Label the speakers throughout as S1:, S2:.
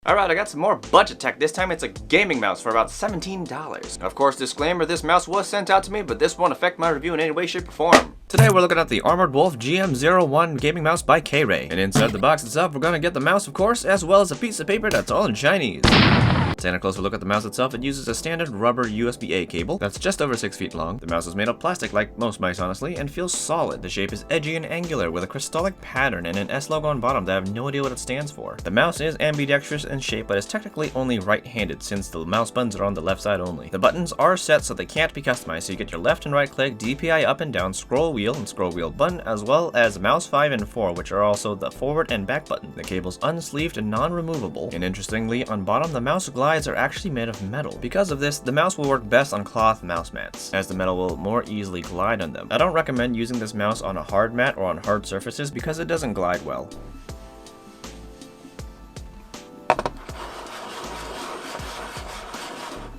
S1: Alright, I got some more budget tech. This time it's a gaming mouse for about $17. Of course, disclaimer, this mouse was sent out to me, but this won't affect my review in any way, shape, or form. Today we're looking at the Armored Wolf GM01 gaming mouse by K-Ray. And inside the box itself, we're gonna get the mouse, of course, as well as a piece of paper that's all in Chinese. Taking a closer look at the mouse itself, it uses a standard rubber USB-A cable that's just over 6 feet long. The mouse is made of plastic like most mice, honestly, and feels solid. The shape is edgy and angular with a crystallic pattern and an S logo on bottom that I have no idea what it stands for. The mouse is ambidextrous in shape, but is technically only right-handed since the mouse buttons are on the left side only. The buttons are set so they can't be customized, so you get your left and right click, DPI up and down, scroll wheel and scroll wheel button, as well as mouse 5 and 4, which are also the forward and back button. The cable's unsleeved and non-removable, and interestingly, on bottom the mouse glides are actually made of metal. Because of this, the mouse will work best on cloth mouse mats, as the metal will more easily glide on them. I don't recommend using this mouse on a hard mat or on hard surfaces because it doesn't glide well.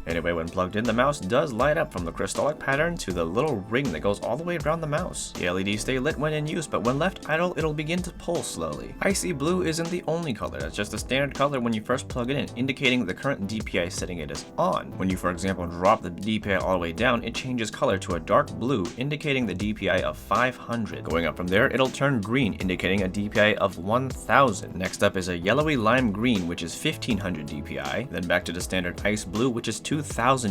S1: Anyway, when plugged in, the mouse does light up from the crystallic pattern to the little ring that goes all the way around the mouse. The LEDs stay lit when in use, but when left idle, it'll begin to pulse slowly. Icy blue isn't the only color, it's just a standard color when you first plug it in, indicating the current DPI setting it is on. When you, for example, drop the DPI all the way down, it changes color to a dark blue, indicating the DPI of 500. Going up from there, it'll turn green, indicating a DPI of 1000. Next up is a yellowy lime green, which is 1500 DPI. Then back to the standard ice blue, which is 2000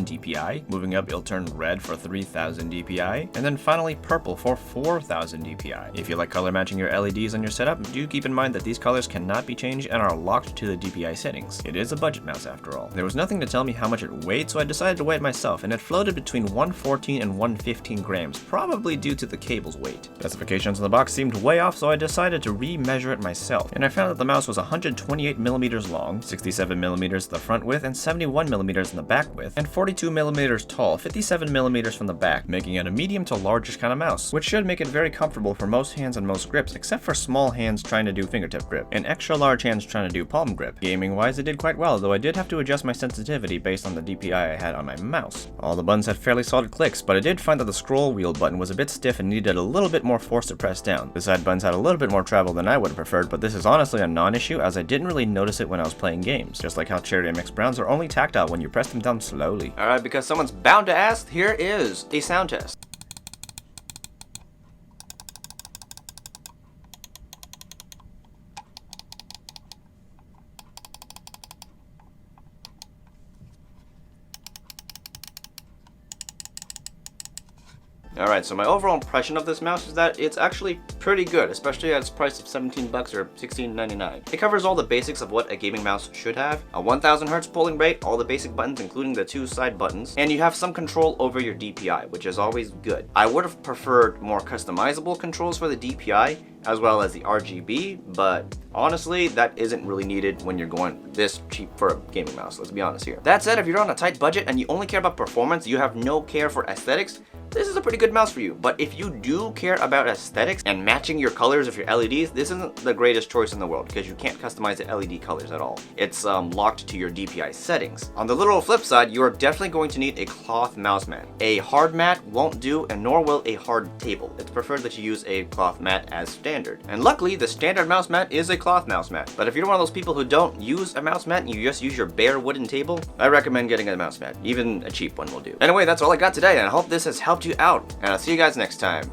S1: DPI. Moving up, it'll turn red for 3000 DPI. And then finally purple for 4000 DPI. If you like color matching your LEDs on your setup, do keep in mind that these colors cannot be changed and are locked to the DPI settings. It is a budget mouse after all. There was nothing to tell me how much it weighed, so I decided to weigh it myself, and it floated between 114 and 115 grams, probably due to the cable's weight. Specifications on the box seemed way off, so I decided to re-measure it myself, and I found that the mouse was 128 millimeters long, 67 millimeters the front width, and 71 millimeters in the back width, and 42 millimeters tall, 57 millimeters from the back, making it a medium to largish kind of mouse, which should make it very comfortable for most hands and most grips, except for small hands trying to do fingertip grip, and extra large hands trying to do palm grip. Gaming wise, it did quite well, though I did have to adjust my sensitivity based on the DPI I had on my mouse. All the buttons had fairly solid clicks, but I did find that the scroll wheel button was a bit stiff and needed a little bit more force to press down. The side buttons had a little bit more travel than I would have preferred, but this is honestly a non-issue as I didn't really notice it when I was playing games, just like how Cherry MX Browns are only tactile when you press them down slowly. Alright, because someone's bound to ask, here is a sound test. Alright, so my overall impression of this mouse is that it's actually pretty good, especially at its price of 17 bucks or $16.99. It covers all the basics of what a gaming mouse should have, a 1000 Hz polling rate, all the basic buttons including the 2 side buttons, and you have some control over your DPI, which is always good. I would have preferred more customizable controls for the DPI, as well as the RGB, but honestly, that isn't really needed when you're going this cheap for a gaming mouse, let's be honest here. That said, if you're on a tight budget and you only care about performance, you have no care for aesthetics, this is a pretty good mouse for you. But if you do care about aesthetics and matching your colors of your LEDs, this isn't the greatest choice in the world because you can't customize the LED colors at all. It's locked to your DPI settings. On the literal flip side, you are definitely going to need a cloth mouse mat. A hard mat won't do, and nor will a hard table. It's preferred that you use a cloth mat as standard. And luckily, the standard mouse mat is a cloth mouse mat. But if you're one of those people who don't use a mouse mat and you just use your bare wooden table, I recommend getting a mouse mat. Even a cheap one will do. Anyway, that's all I got today, and I hope this has helped you out. And I'll see you guys next time.